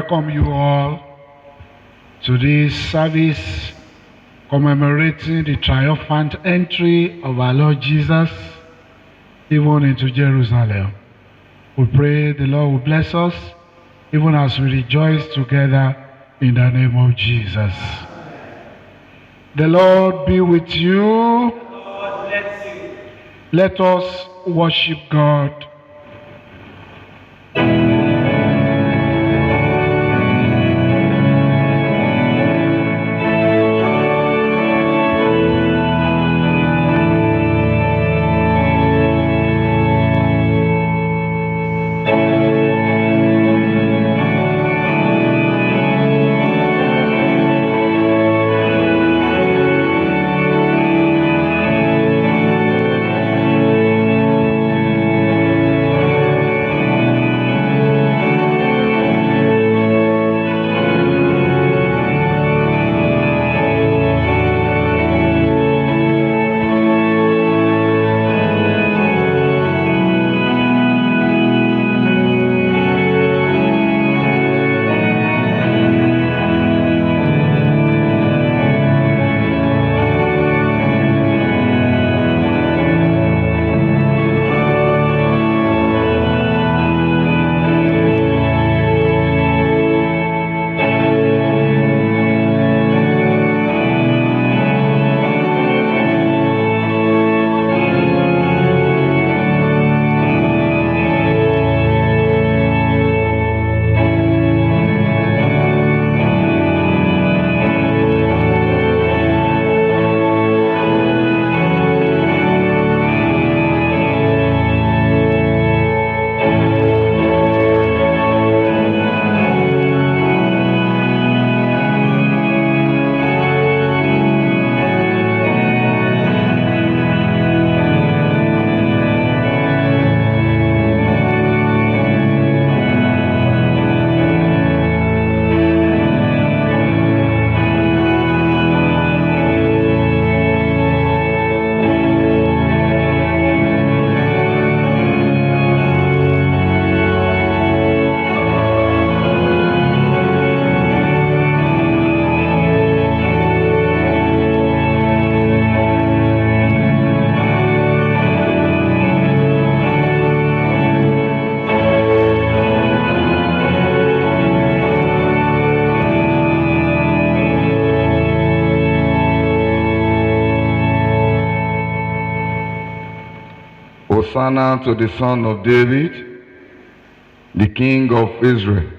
welcome you all to this service commemorating the triumphant entry of our Lord Jesus even into Jerusalem. We pray the Lord will bless us even as we rejoice together in the name of Jesus. The Lord be with you. The Lord bless you. Let us worship God. Hosanna to the Son of David, the King of Israel.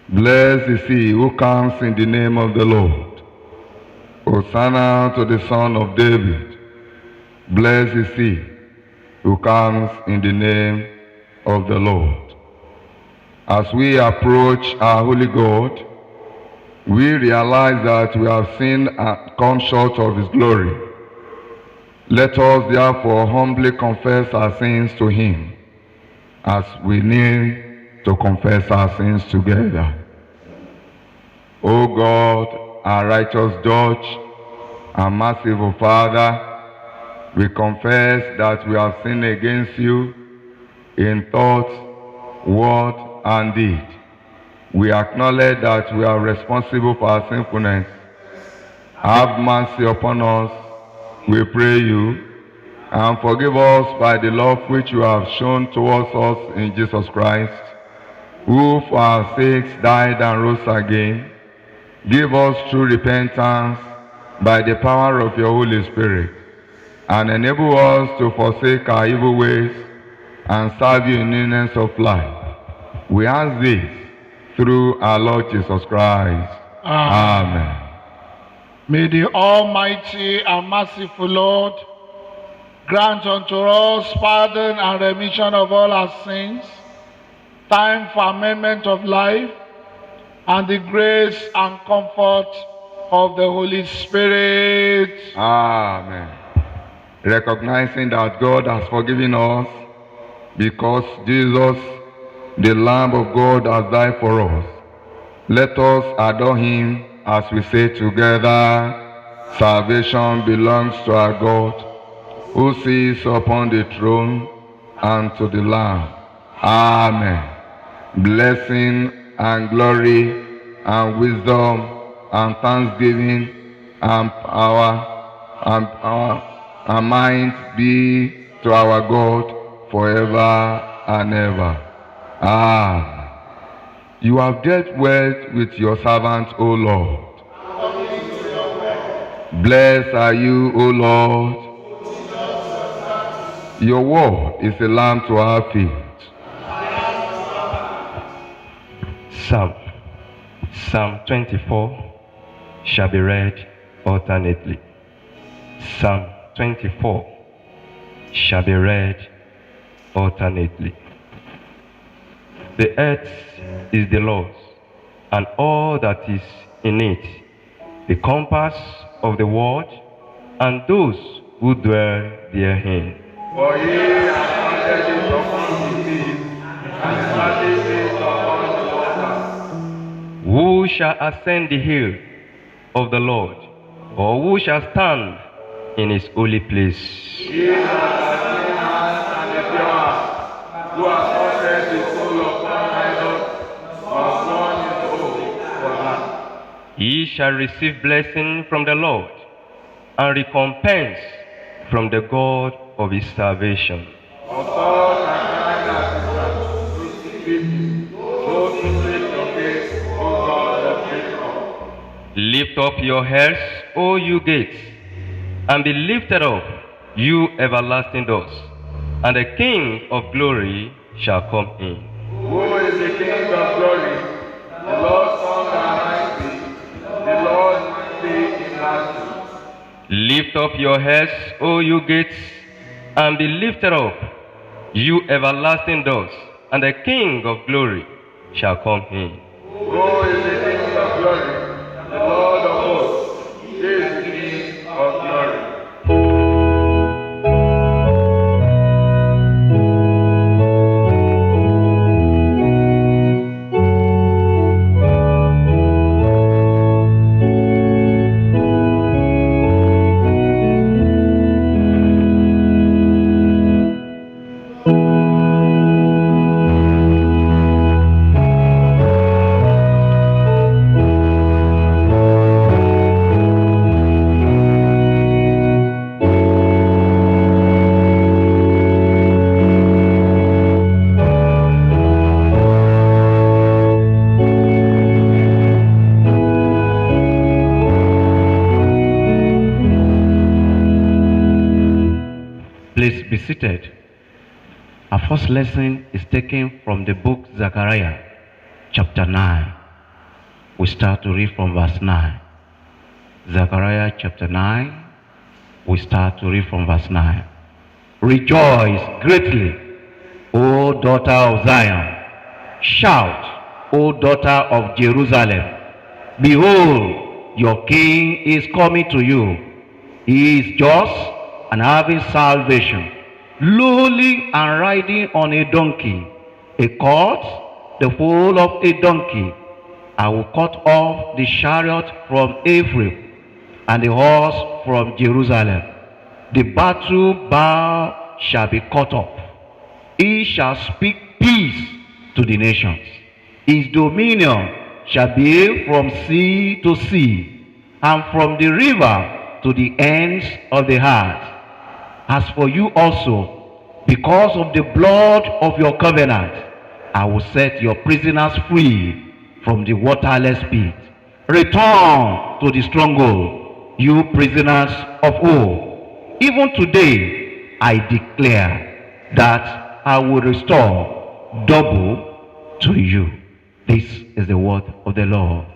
Blessed is he who comes in the name of the Lord. Hosanna to the Son of David. Blessed is he who comes in the name of the Lord. As we approach our holy God, we realize that we have sinned and come short of his glory. Let us therefore humbly confess our sins to him as we kneel to confess our sins together. O God, our righteous judge and merciful Father, we confess that we have sinned against you in thought, word, and deed. We acknowledge that we are responsible for our sinfulness. Have mercy upon us, we pray you, and forgive us by the love which you have shown towards us in Jesus Christ, who for our sakes died and rose again. Give us true repentance by the power of your Holy Spirit, and enable us to forsake our evil ways and serve you in newness of life. We ask this through our Lord Jesus Christ. Amen. May the Almighty and merciful Lord grant unto us pardon and remission of all our sins, time for amendment of life, and the grace and comfort of the Holy Spirit. Amen. Recognizing that God has forgiven us because Jesus, the Lamb of God, has died for us, let us adore him as we say together, salvation belongs to our God, who sits upon the throne and to the Lamb. Amen. Blessing and glory and wisdom and thanksgiving and power and might be to our God forever and ever. Amen. You have dealt well with your servant, O Lord. Blessed are you, O Lord. Your word is a lamp to our feet. Psalm 24 shall be read alternately. Psalm 24 shall be read alternately. The earth is the Lord's, and all that is in it, the compass of the world, and those who dwell therein. For he has founded it upon the deep, and established it upon the waters. Who shall ascend the hill of the Lord, or who shall stand in his holy place? He that has clean hands and a pure heart, who has not set his soul upon idols, nor sworn his oath for that. He shall receive blessing from the Lord, and recompense from the God of his salvation. Of all mankind that is crucified, so to seek your face, O God of Jacob. Lift up your heads, O you gates, and be lifted up, you everlasting doors, and the King of glory shall come in. Who is the King of glory? The Lord strong and mighty, the Lord mighty in battle. Lift up your heads, O you gates, and be lifted up, you everlasting doors, and the King of glory shall come in. Who is the King of glory? The Lord of hosts, he is the King of glory. Please be seated. Our first lesson is taken from the book Zechariah, chapter 9. We start to read from verse 9. Zechariah chapter 9, we start to read from verse 9. Rejoice greatly, O daughter of Zion. Shout, O daughter of Jerusalem. Behold, your king is coming to you. He is just and having salvation, lowly and riding on a donkey, a colt, the foal of a donkey. I will cut off the chariot from Ephraim, and the horse from Jerusalem. The battle bow shall be cut off. He shall speak peace to the nations. His dominion shall be from sea to sea, and from the river to the ends of the earth. As for you also, because of the blood of your covenant, I will set your prisoners free from the waterless pit. Return to the stronghold, you prisoners of old. Even today, I declare that I will restore double to you. This is the word of the Lord.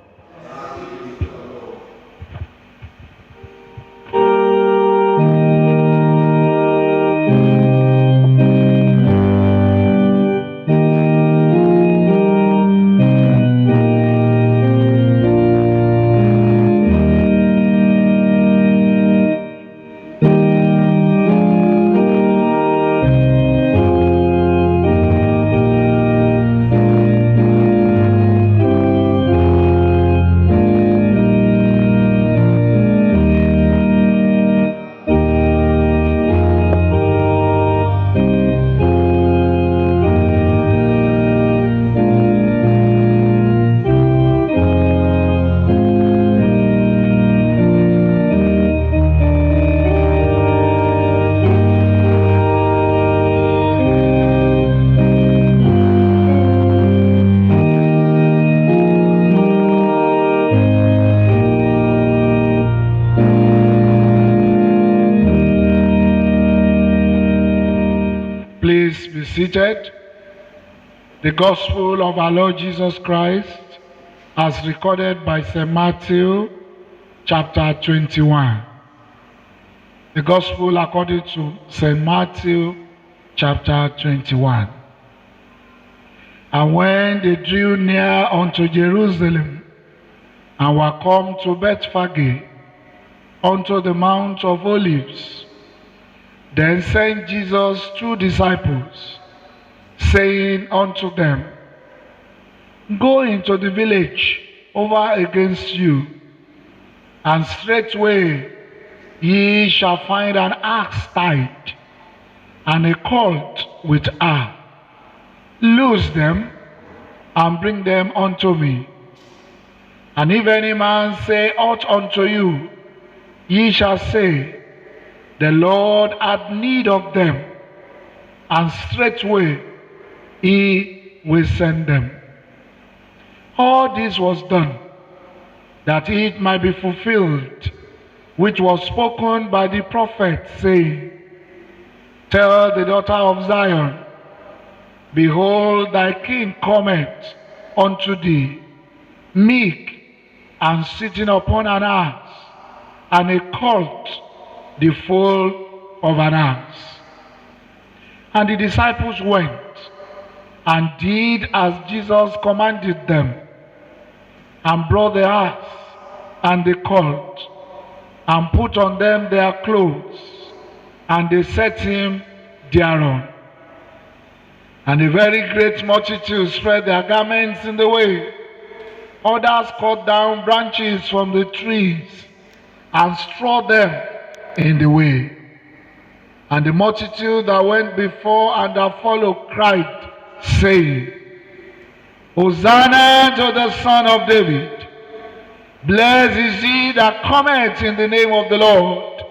seated. The Gospel of our Lord Jesus Christ, as recorded by St. Matthew, chapter 21. The Gospel according to St. Matthew, chapter 21. And when they drew near unto Jerusalem, and were come to Bethphage, unto the Mount of Olives, then sent Jesus 2 disciples, saying unto them, Go into the village over against you, and straightway ye shall find an ass tied, and a colt with her. Loose them, and bring them unto me. And if any man say aught unto you, ye shall say, The Lord had need of them, and straightway he will send them. All this was done, that it might be fulfilled, which was spoken by the prophet, saying, Tell the daughter of Zion, Behold, thy king cometh unto thee, meek, and sitting upon an ass, and a colt, the foal of an ass. And the disciples went, and did as Jesus commanded them, and brought the ass and the colt, and put on them their clothes, and they set him thereon. And a very great multitude spread their garments in the way. Others cut down branches from the trees, and strawed them in the way. And the multitude that went before and that followed cried, saying, Hosanna to the Son of David. Blessed is he that cometh in the name of the Lord.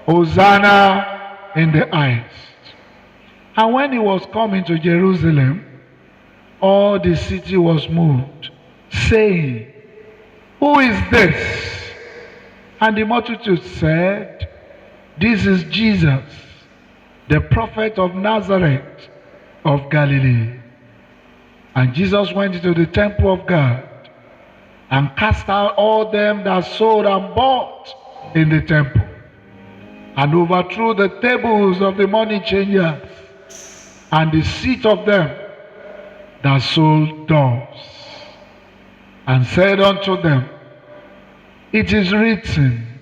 Hosanna in the highest. And when he was come into Jerusalem, all the city was moved, saying, Who is this? And the multitude said, This is Jesus, the prophet of Nazareth of Galilee. And Jesus went into the temple of God, and cast out all them that sold and bought in the temple, and overthrew the tables of the money changers, and the seat of them that sold doves, and said unto them, It is written,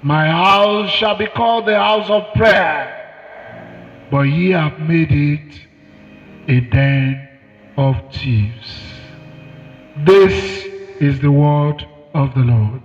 My house shall be called the house of prayer, but ye have made it a den of thieves. This is the word of the Lord.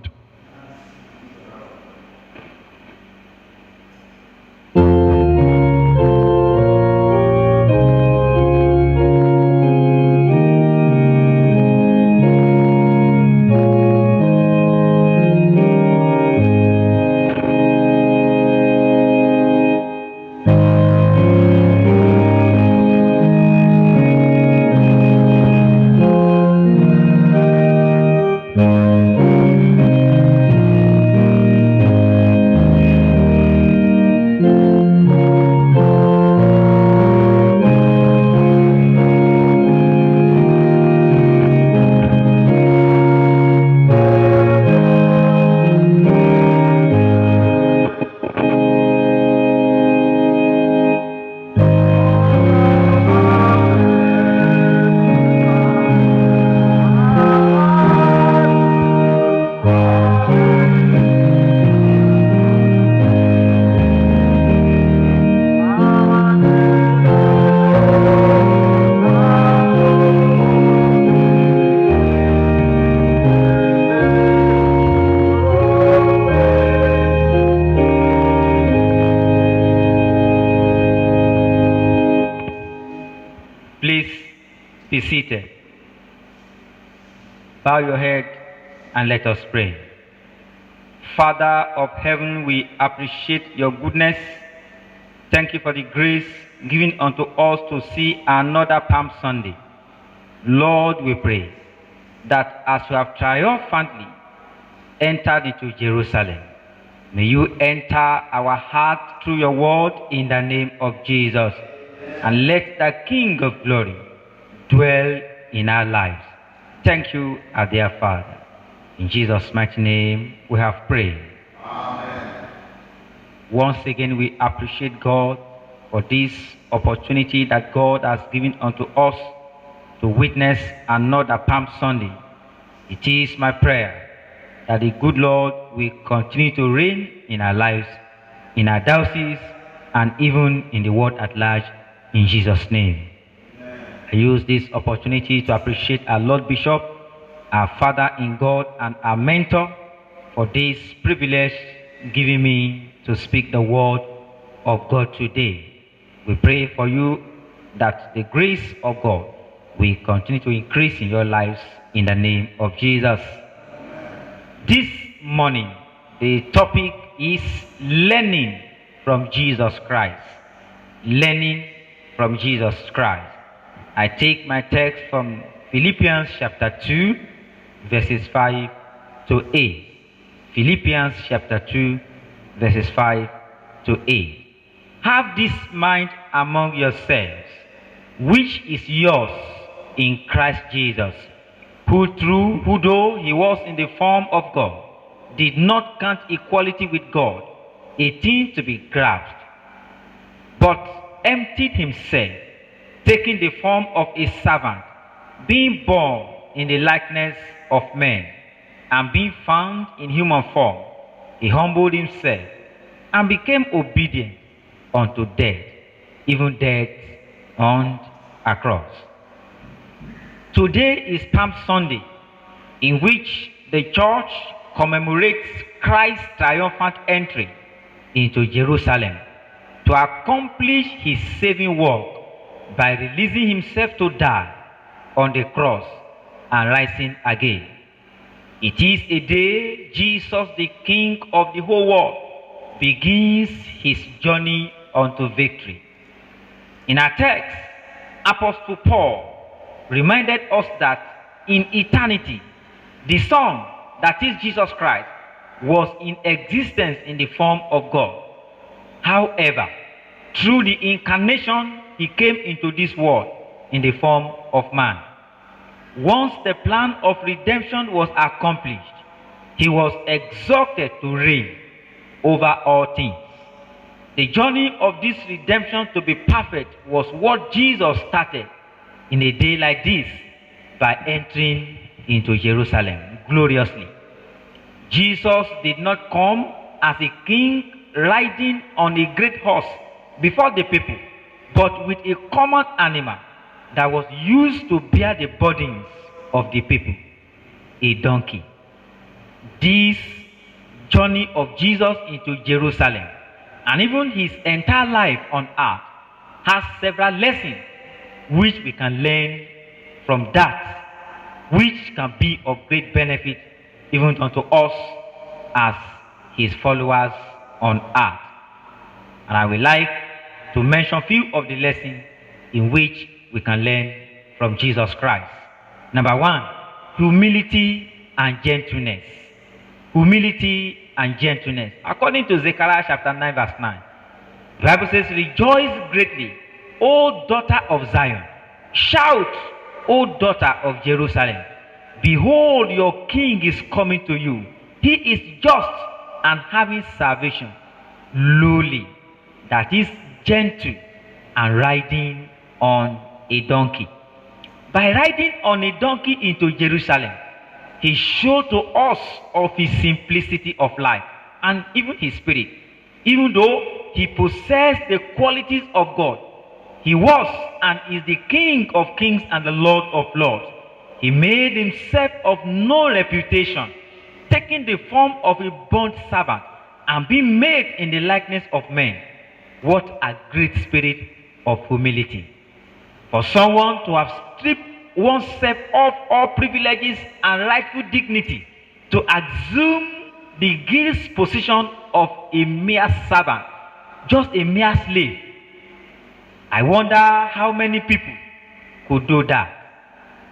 Be seated. Bow your head and let us pray. Father of heaven, we appreciate your goodness. Thank you for the grace given unto us to see another Palm Sunday. Lord, we pray that as you have triumphantly entered into Jerusalem, may you enter our heart through your word in the name of Jesus. and let the King of glory dwell in our lives. Thank you, our dear Father. In Jesus' mighty name, we have prayed. Amen. Once again, we appreciate God for this opportunity that God has given unto us to witness another Palm Sunday. It is my prayer that the good Lord will continue to reign in our lives, in our diocese, and even in the world at large, in Jesus' name. Amen. I use this opportunity to appreciate our Lord Bishop, our Father in God, and our mentor for this privilege given me to speak the word of God today. We pray for you that the grace of God will continue to increase in your lives in the name of Jesus. This morning, the topic is learning from Jesus Christ. Learning from Jesus Christ. I take my text from Philippians chapter 2, verses 5 to 8. Philippians chapter 2, verses 5 to 8. Have this mind among yourselves, which is yours in Christ Jesus, who though he was in the form of God, did not count equality with God a thing to be grasped, but emptied himself, taking the form of a servant, being born in the likeness of men, and being found in human form, he humbled himself and became obedient unto death, even death on a cross. Today is Palm Sunday, in which the church commemorates Christ's triumphant entry into Jerusalem to accomplish his saving work by releasing himself to die on the cross and rising again. It is a day Jesus, the King of the whole world, begins his journey unto victory. In our text, Apostle Paul reminded us that in eternity, the Son, that is Jesus Christ, was in existence in the form of God. However, through the incarnation, he came into this world in the form of man. Once the plan of redemption was accomplished, he was exalted to reign over all things. The journey of this redemption to be perfect was what Jesus started in a day like this by entering into Jerusalem gloriously. Jesus did not come as a king riding on a great horse before the people, but with a common animal that was used to bear the burdens of the people, a donkey. This journey of Jesus into Jerusalem and even his entire life on earth has several lessons which we can learn from that, which can be of great benefit even unto us as his followers on earth. And I would like to mention a few of the lessons in which we can learn from Jesus Christ. Number one, humility and gentleness. Humility and gentleness. According to Zechariah chapter 9 verse 9, the Bible says, "Rejoice greatly, O daughter of Zion. Shout, O daughter of Jerusalem. Behold, your king is coming to you. He is just and having salvation, lowly," that is gentle, and riding on a donkey. By riding on a donkey into Jerusalem, he showed to us of his simplicity of life and even his spirit. Even though he possessed the qualities of God, he was and is the King of kings and the Lord of lords. He made himself of no reputation, taking the form of a bond servant and being made in the likeness of men. What a great spirit of humility. For someone to have stripped oneself of all privileges and rightful dignity to assume the guilt's position of a mere servant, just a mere slave. I wonder how many people could do that.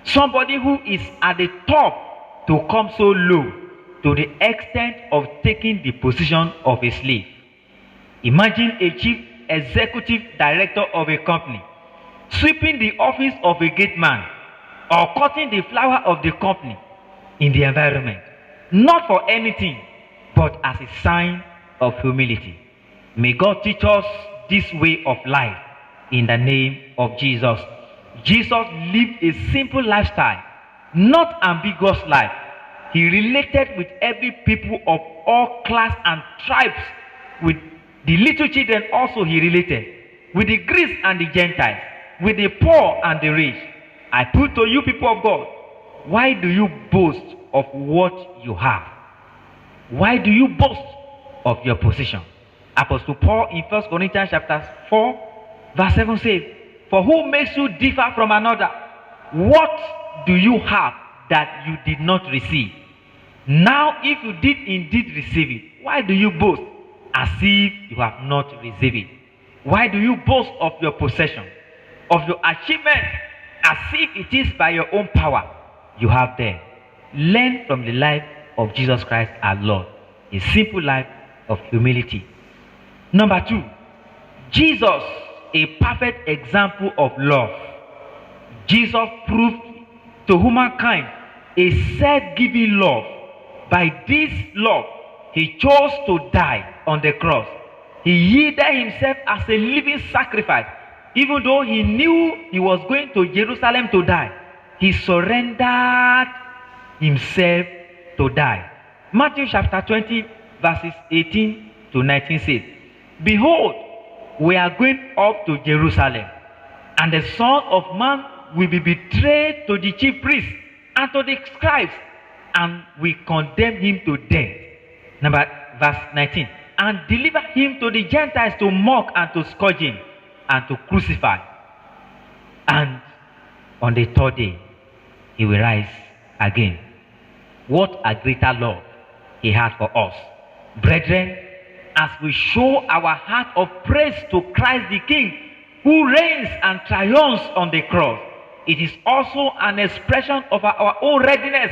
Somebody who is at the top to come so low to the extent of taking the position of a slave. Imagine a chief executive director of a company sweeping the office of a gate man, or cutting the flower of the company in the environment, not for anything, but as a sign of humility. May God teach us this way of life in the name of Jesus. Jesus lived a simple lifestyle, not ambiguous life. He related with every people of all class and tribes. With the little children also he related, with the Greeks and the Gentiles, with the poor and the rich. I put to you, people of God, why do you boast of what you have? Why do you boast of your position? Apostle Paul in 1 Corinthians chapter 4 verse 7 says, for who makes you differ from another? What do you have that you did not receive? Now if you did indeed receive it, why do you boast as if you have not received it? Why do you boast of your possession, of your achievement, as if it is by your own power you have them? Learn from the life of Jesus Christ our Lord, a simple life of humility. Number 2, Jesus, a perfect example of love. Jesus proved to humankind a self-giving love. By this love, he chose to die on the cross. He yielded himself as a living sacrifice. Even though he knew he was going to Jerusalem to die, he surrendered himself to die. Matthew chapter 20 verses 18 to 19 says, behold, we are going up to Jerusalem, and the Son of Man will be betrayed to the chief priests and to the scribes, and we condemn him to death. Verse 19, and deliver him to the Gentiles to mock and to scourge him and to crucify. And on the third day, he will rise again. What a greater love he had for us. Brethren, as we show our heart of praise to Christ the King, who reigns and triumphs on the cross, it is also an expression of our own readiness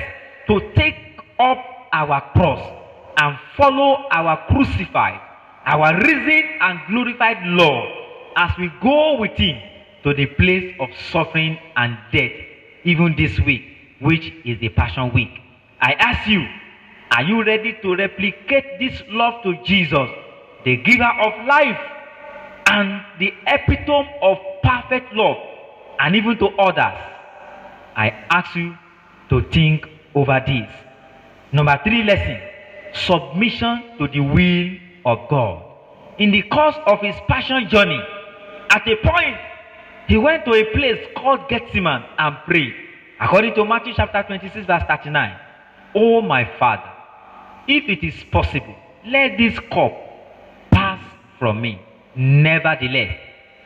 to take up our cross and follow our crucified, our risen and glorified Lord, as we go with him to the place of suffering and death, even this week, which is the Passion Week. I ask you, are you ready to replicate this love to Jesus, the giver of life and the epitome of perfect love, and even to others? I ask you to think over this. Number 3 lesson, submission to the will of God. In the course of his passion journey, at a point, he went to a place called Gethsemane and prayed. According to Matthew chapter 26 verse 39, oh my Father, if it is possible, let this cup pass from me. Nevertheless,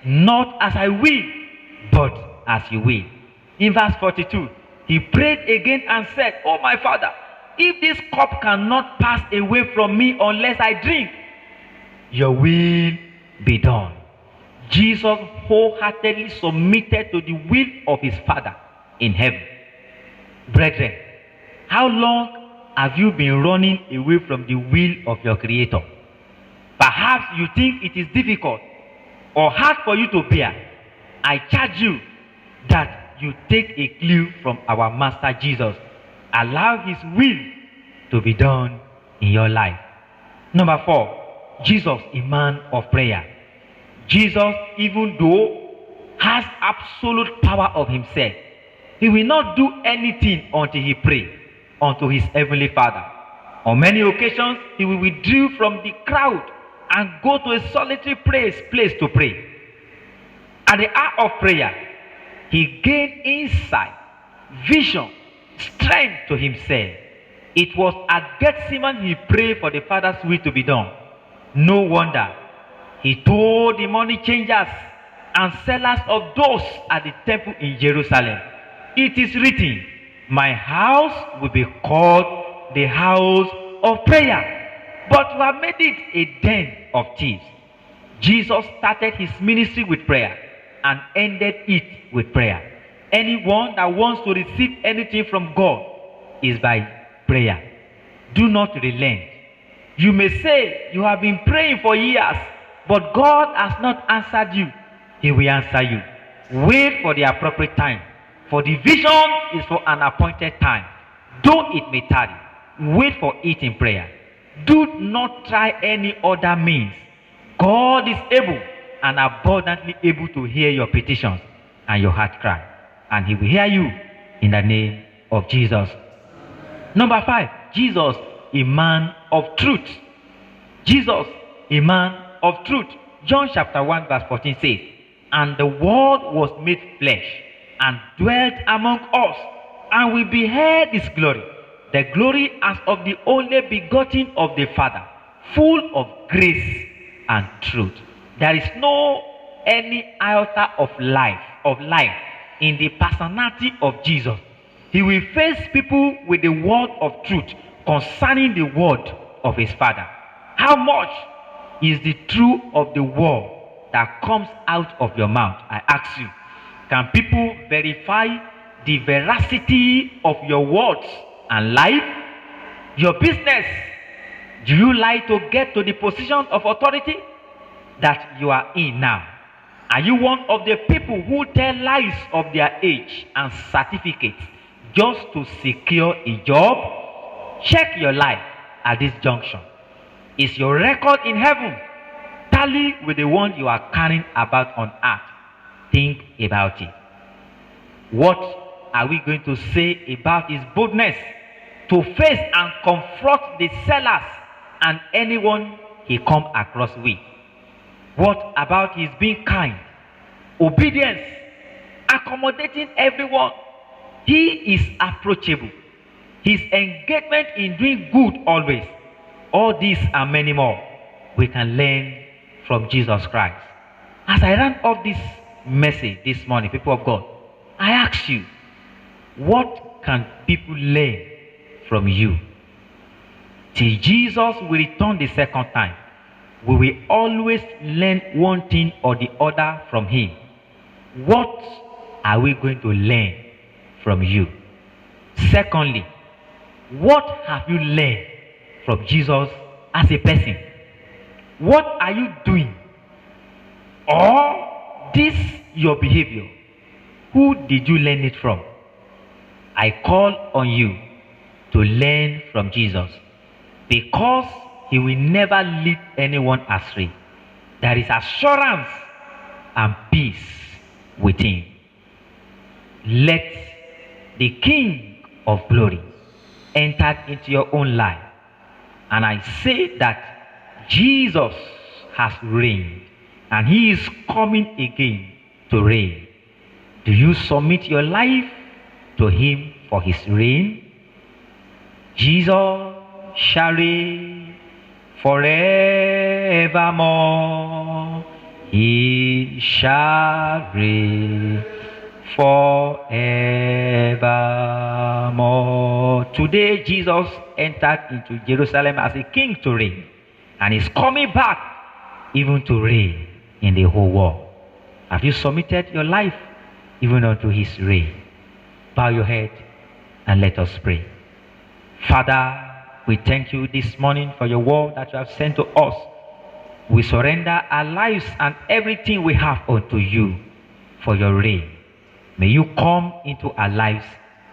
not as I will, but as you will. In verse 42, he prayed again and said, oh my Father, if this cup cannot pass away from me unless I drink, your will be done. Jesus wholeheartedly submitted to the will of his Father in heaven. Brethren, how long have you been running away from the will of your Creator? Perhaps you think it is difficult or hard for you to bear. I charge you that you take a clue from our Master Jesus. Allow his will to be done in your life. Number 4, Jesus, a man of prayer. Jesus, even though has absolute power of himself, he will not do anything until he pray unto his heavenly Father. On many occasions, he will withdraw from the crowd and go to a solitary place to pray. At the hour of prayer, he gained insight, vision, strength to himself. It was at Gethsemane he prayed for the Father's will to be done. No wonder he told the money changers and sellers of doors at the temple in Jerusalem, it is written, my house will be called the house of prayer, but you have made it a den of thieves. Jesus started his ministry with prayer and ended it with prayer. Anyone that wants to receive anything from God is by prayer. Do not relent. You may say you have been praying for years, but God has not answered you. He will answer you. Wait for the appropriate time. For the vision is for an appointed time. Though it may tarry, wait for it in prayer. Do not try any other means. God is able and abundantly able to hear your petitions and your heart cry. And he will hear you in the name of Jesus. Number 5, Jesus, a man of truth. Jesus, a man of truth. John chapter 1 verse 14 says, "And the word was made flesh and dwelt among us, and we beheld his glory, the glory as of the only begotten of the Father, full of grace and truth." There is no any iota of life in the personality of Jesus. He will face people with the word of truth concerning the word of his Father. How much is the truth of the word that comes out of your mouth? I ask you, can people verify the veracity of your words and life? Your business, do you like to get to the position of authority that you are in now? Are you one of the people who tell lies of their age and certificates just to secure a job? Check your life at this junction. Is your record in heaven tally with the one you are carrying about on earth? Think about it. What are we going to say about his boldness to face and confront the sellers and anyone he come across with? What about his being kind, obedience, accommodating everyone? He is approachable. His engagement in doing good always. All these and many more we can learn from Jesus Christ. As I ran off this message this morning, people of God, I ask you, what can people learn from you? Till Jesus will return the second time, we will always learn one thing or the other from him. What are we going to learn from you? Secondly, what have you learned from Jesus as a person? What are you doing? Or this your behavior, who did you learn it from? I call on you to learn from Jesus, because he will never lead anyone astray. There is assurance and peace with him. Let the King of glory enter into your own life. And I say that Jesus has reigned, and he is coming again to reign. Do you submit your life to him for his reign? Jesus shall reign forevermore. He shall reign forevermore. Today Jesus entered into Jerusalem as a king to reign, and is coming back even to reign in the whole world. Have you submitted your life even unto his reign? Bow your head and let us pray. Father, we thank you this morning for your word that you have sent to us. We surrender our lives and everything we have unto you for your reign. May you come into our lives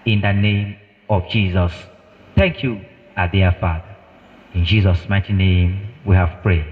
in the name of Jesus. Thank you, our dear Father. In Jesus' mighty name we have prayed.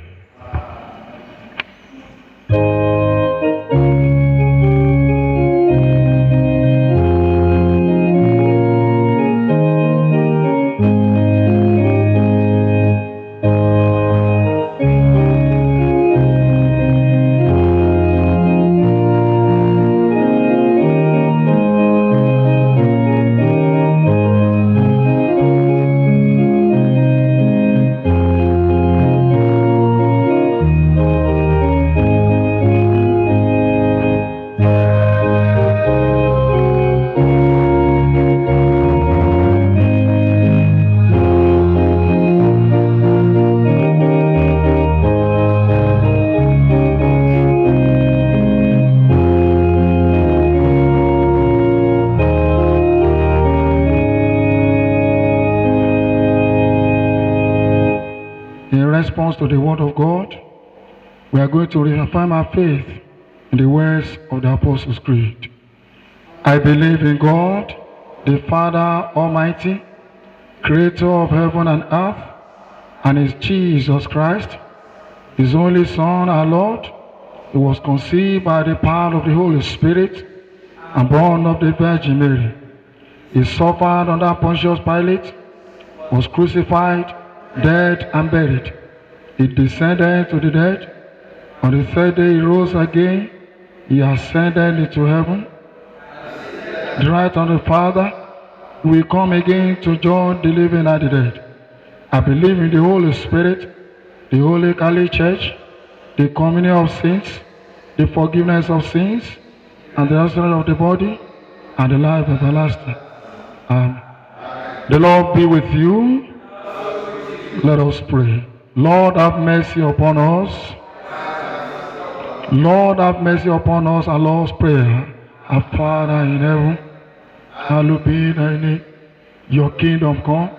In response to the word of God, we are going to reaffirm our faith in the words of the Apostles' Creed. I believe in God, the Father Almighty, creator of heaven and earth, and in Jesus Christ, his only Son, our Lord, who was conceived by the power of the Holy Spirit and born of the Virgin Mary. He suffered under Pontius Pilate, was crucified, dead, and buried. He descended to the dead. On the third day he rose again. He ascended into heaven. The right hand of the Father will come again to judge the living and the dead. I believe in the Holy Spirit, the Holy Catholic Church, the communion of saints, the forgiveness of sins, and the resurrection of the body, and the life everlasting. Amen. The Lord be with you. Let us pray. Lord, have mercy upon us. Lord, have mercy upon us. Our Lord's Prayer. Our Father in heaven, hallowed be thy name. Your kingdom come,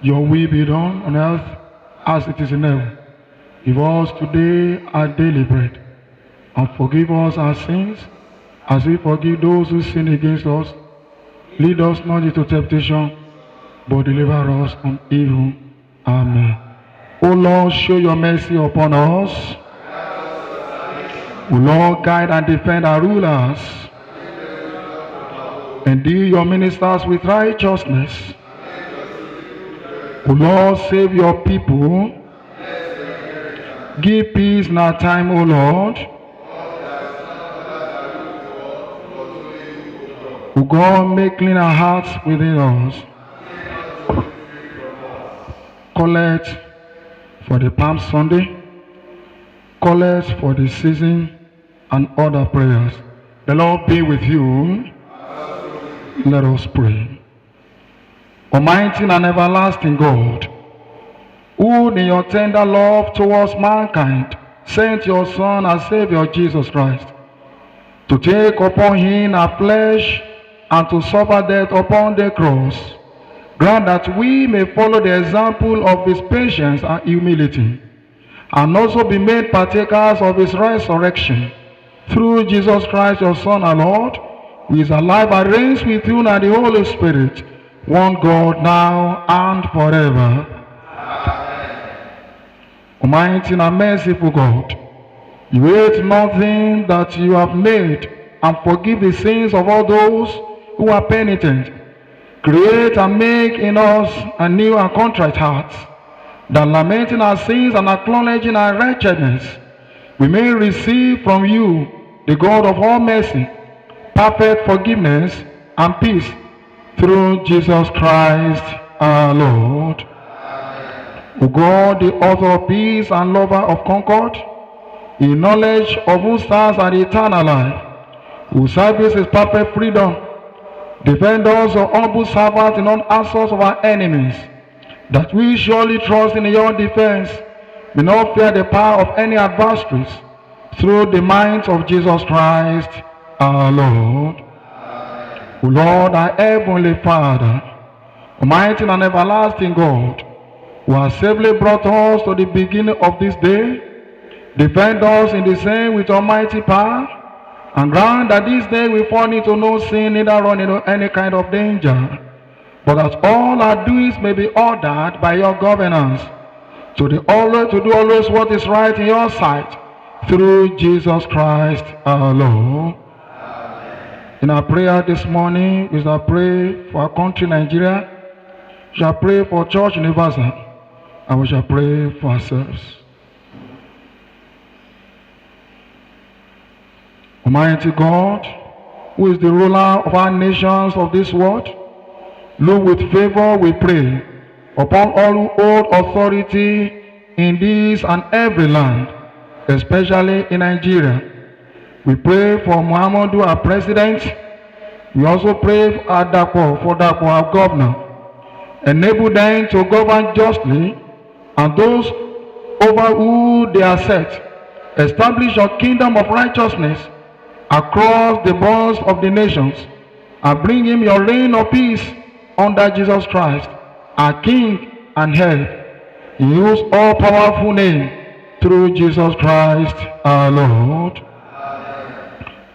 your will be done on earth as it is in heaven. Give us today our daily bread, and forgive us our sins, as we forgive those who sin against us. Lead us not into temptation, but deliver us from evil. Amen. O Lord, show your mercy upon us. O Lord, guide and defend our rulers. Endue your ministers with righteousness. O Lord, save your people. Give peace in our time, O Lord. O God, make clean our hearts within us. Collect for the Palm Sunday. Collect for the season and other prayers. The Lord be with you. Let us pray. Almighty and everlasting God, who in your tender love towards mankind sent your Son and Savior Jesus Christ to take upon him our flesh and to suffer death upon the cross, grant that we may follow the example of his patience and humility, and also be made partakers of his resurrection, through Jesus Christ your Son our Lord, who is alive and reigns with you and the Holy Spirit, one God, now and forever. Almighty and merciful God, you hate nothing that you have made, and forgive the sins of all those who are penitent. Create and make in us a new and contrite heart, that lamenting our sins and acknowledging our wretchedness, we may receive from you, the God of all mercy, perfect forgiveness and peace, through Jesus Christ our Lord. O God, the author of peace and lover of concord, in knowledge of whose stars are the eternal life, whose service is perfect freedom, defend us, O humble servants, in all assaults of our enemies, that we surely trust in your defense, may not fear the power of any adversaries, through the might of Jesus Christ our Lord. O Lord, our heavenly Father, almighty and everlasting God, who has safely brought us to the beginning of this day, defend us in the same with almighty power, and grant that this day we fall into no sin, neither run into any kind of danger, but that all our doings may be ordered by your governance, to do always what is right in your sight, through Jesus Christ our Lord. In our prayer this morning, we shall pray for our country, Nigeria. We shall pray for Church Universal, and we shall pray for ourselves. Almighty God, who is the ruler of our nations of this world, look with favor, we pray, upon all who hold authority in this and every land, especially in Nigeria. We pray for Muhammadu, our president. We also pray for Dapo, our governor. Enable them to govern justly, and those over who they are set. Establish your kingdom of righteousness across the bounds of the nations, and bring him your reign of peace under Jesus Christ, our King and head, in whose all-powerful name, through Jesus Christ our Lord.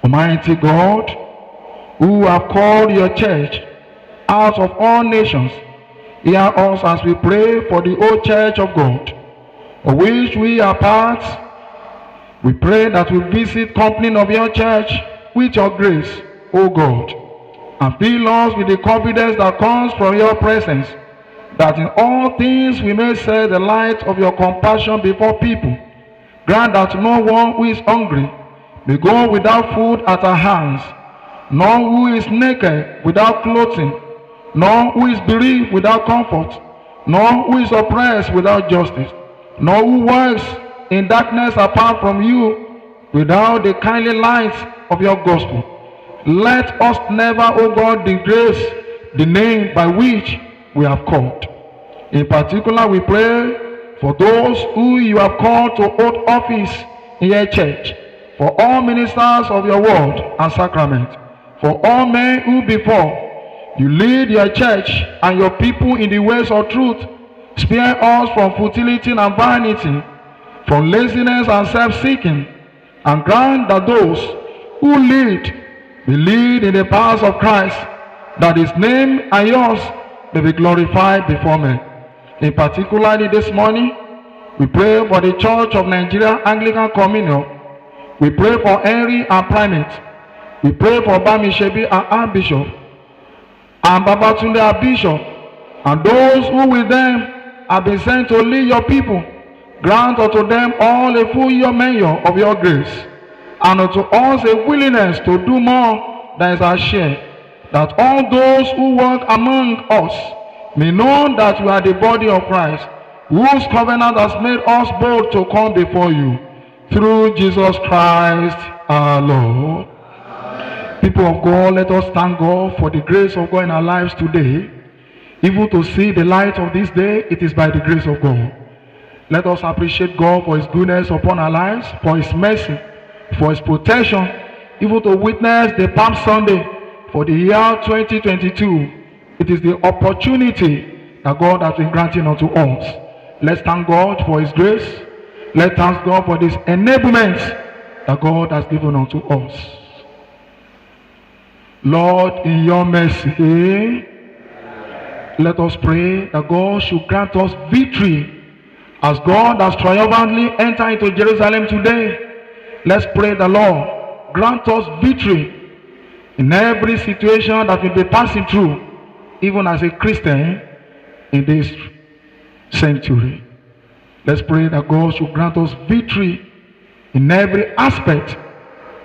Almighty God, who have called your church out of all nations, hear us as we pray for the whole church of God, of which we are part. We pray that we visit company of your church with your grace, O God, and fill us with the confidence that comes from your presence, that in all things we may set the light of your compassion before people. Grant that no one who is hungry may go without food at our hands, nor who is naked without clothing, nor who is bereaved without comfort, nor who is oppressed without justice, nor who works in darkness apart from you without the kindly light of your gospel. Let us never, O God, disgrace the name by which we have called. In particular, we pray for those who you have called to hold office in your church, for all ministers of your word and sacrament, for all men who before you lead your church and your people in the ways of truth. Spare us from futility and vanity, from laziness and self-seeking, and grant that those who lead may lead in the paths of Christ, that his name and yours may be glorified before men. In particular, this morning, we pray for the Church of Nigeria Anglican Communion. We pray for Henry and Primate. We pray for Bamishebi and Archbishop, and Babatunde and Bishop, and those who with them have been sent to lead your people. Grant unto them all a full year measure of your grace, and unto us a willingness to do more than is our share, that all those who work among us may know that we are the body of Christ, whose covenant has made us bold to come before you, through Jesus Christ our Lord. People of God, let us thank God for the grace of God in our lives today. Even to see the light of this day, it is by the grace of God. Let us appreciate God for his goodness upon our lives, for his mercy, for his protection, even to witness the Palm Sunday for the year 2022. It is the opportunity that God has been granting unto us. Let's thank God for his grace. Let's thank God for this enablement that God has given unto us. Lord, in your mercy, let us pray that God should grant us victory as God has triumphantly entered into Jerusalem today. Let's pray the Lord grant us victory in every situation that we'll be passing through, even as a Christian in this century. Let's pray that God should grant us victory in every aspect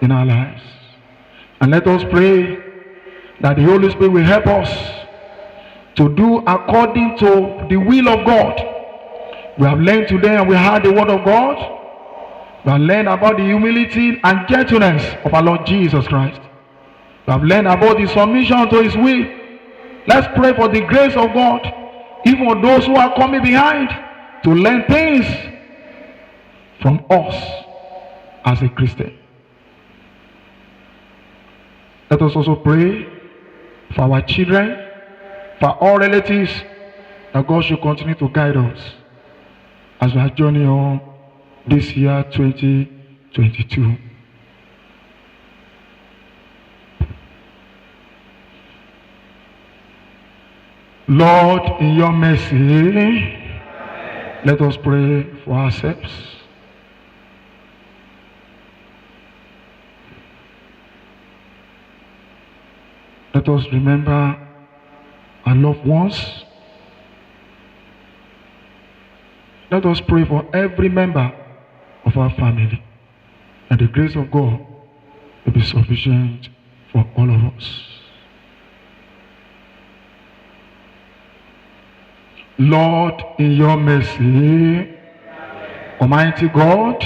in our lives. And let us pray that the Holy Spirit will help us to do according to the will of God. We have learned today and we heard the word of God. We have learned about the humility and gentleness of our Lord Jesus Christ. We have learned about the submission to his will. Let's pray for the grace of God, even for those who are coming behind, to learn things from us as a Christian. Let us also pray for our children, for all relatives, that God should continue to guide us as we are journeying on this year 2022. Lord, in your mercy, let us pray for ourselves. Let us remember our loved ones. Let us pray for every member of our family, and the grace of God will be sufficient for all of us. Lord, in your mercy, Almighty God,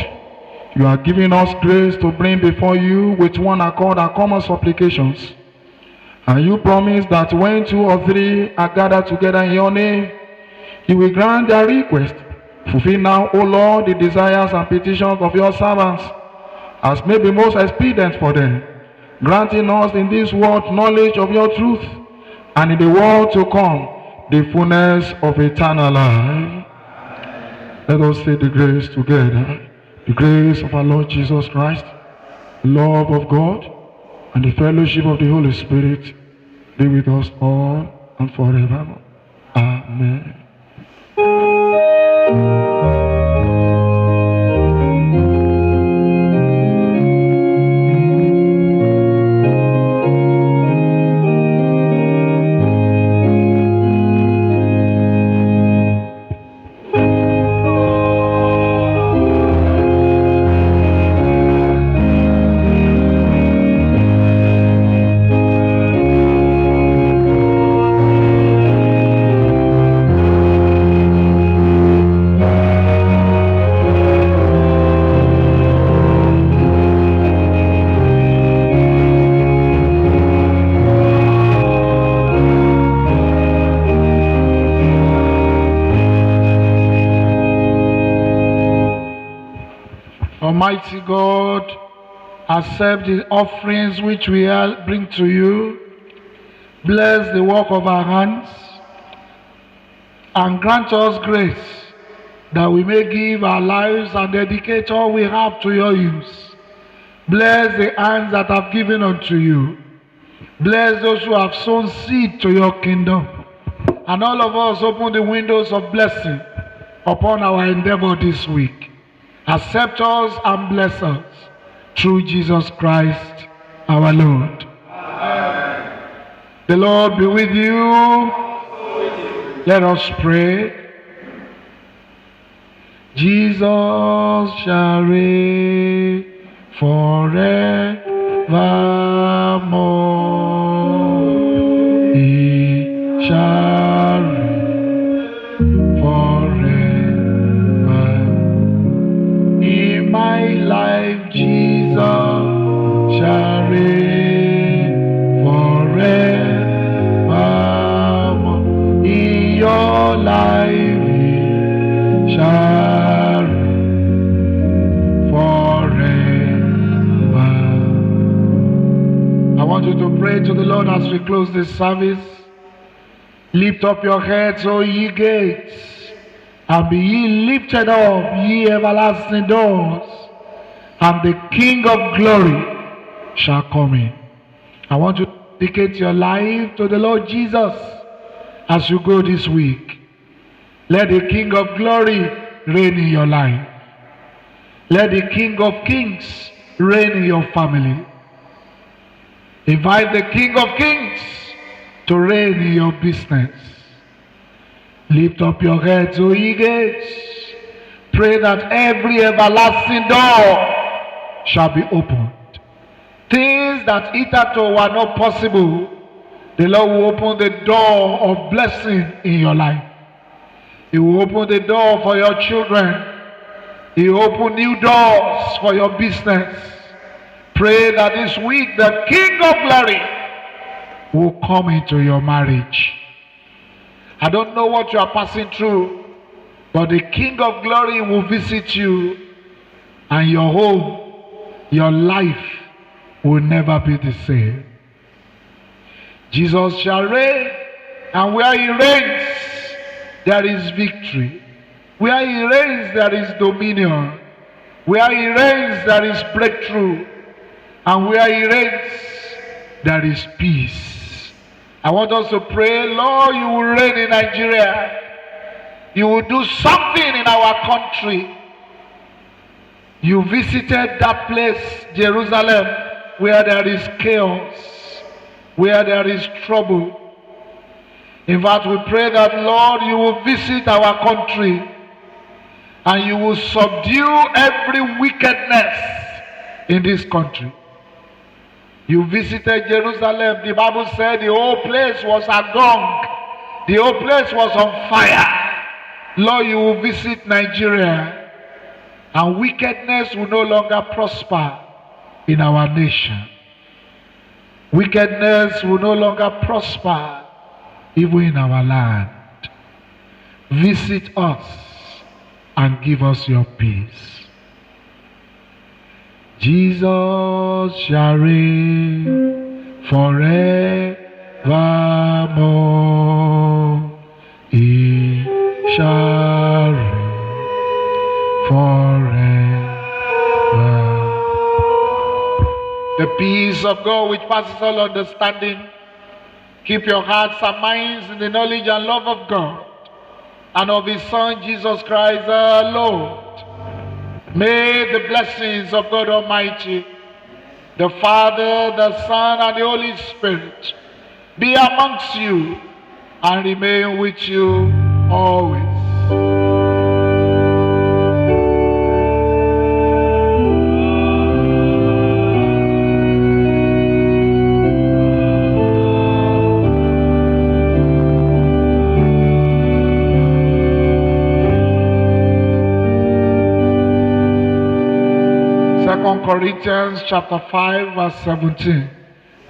you are giving us grace to bring before you with one accord our common supplications. And you promise that when 2 or 3 are gathered together in your name, you will grant their request. Fulfill now, O Lord, the desires and petitions of your servants, as may be most expedient for them, granting us in this world knowledge of your truth, and in the world to come, the fullness of eternal life. Let us say the grace together. The grace of our Lord Jesus Christ, the love of God, and the fellowship of the Holy Spirit be with us all and forevermore. Amen. Almighty God, accept the offerings which we bring to you. Bless the work of our hands and grant us grace that we may give our lives and dedicate all we have to your use. Bless the hands that have given unto you. Bless those who have sown seed to your kingdom. And all of us open the windows of blessing upon our endeavor this week. Accept us and bless us through Jesus Christ our Lord. Amen. The Lord be with you. Let us pray. Jesus shall reign forevermore. He shall reign forever. In my life, Jesus shall reign forevermore. In your life, He shall reign forever. I want you to pray to the Lord as we close this service. Lift up your heads, O ye gates, and be ye lifted up, ye everlasting doors, and the King of glory shall come in. I want you to dedicate your life to the Lord Jesus as you go this week. Let the King of glory reign in your life. Let the King of kings reign in your family. Invite the King of kings to reign in your business. Lift up your heads, O ye gates. Pray that every everlasting door shall be opened. Things that hitherto were not possible, the Lord will open the door of blessing in your life. He will open the door for your children. He will open new doors for your business. Pray that this week the King of glory will come into your marriage. I don't know what you are passing through, but the King of glory will visit you, and your home, your life will never be the same. Jesus shall reign, and where he reigns, there is victory. Where he reigns, there is dominion. Where he reigns, there is breakthrough. And where he reigns, there is peace. I want us to pray, Lord, you will reign in Nigeria. You will do something in our country. You visited that place, Jerusalem, where there is chaos, where there is trouble. In fact, we pray that, Lord, you will visit our country and you will subdue every wickedness in this country. You visited Jerusalem. The Bible said the whole place was agog. The whole place was on fire. Lord, you will visit Nigeria, and wickedness will no longer prosper in our nation. Wickedness will no longer prosper even in our land. Visit us and give us your peace. Jesus shall reign forevermore. He shall reign forever. The peace of God which passes all understanding, keep your hearts and minds in the knowledge and love of God and of His Son, Jesus Christ our Lord. May the blessings of God Almighty, the Father, the Son, and the Holy Spirit be amongst you and remain with you always. Second Corinthians chapter 5 verse 17.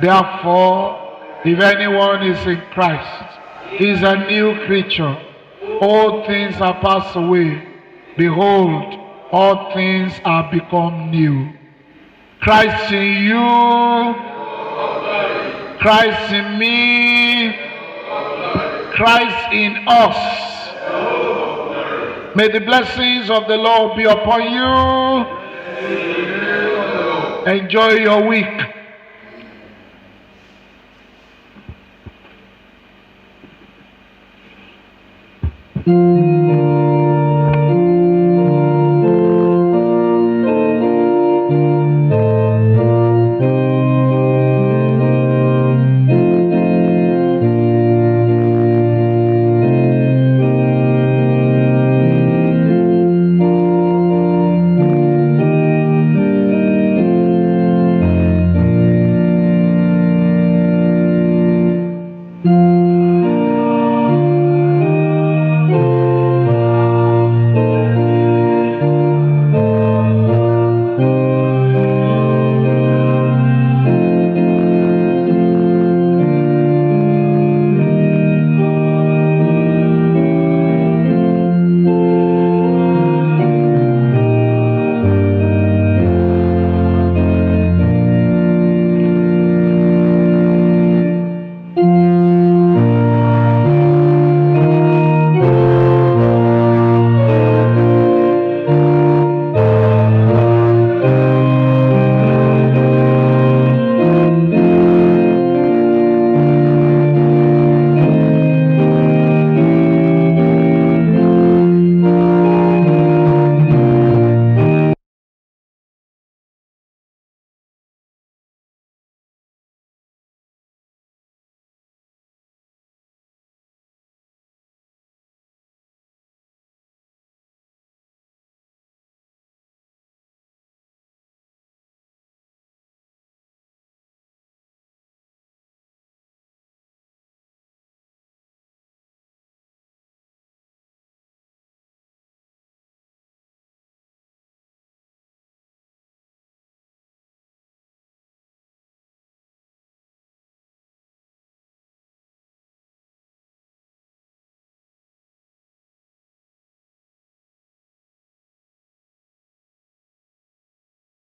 Therefore, if anyone is in Christ, he is a new creature. All things are passed away. Behold, all things are become new. Christ in you, Christ in me, Christ in us. May the blessings of the Lord be upon you. Enjoy your week.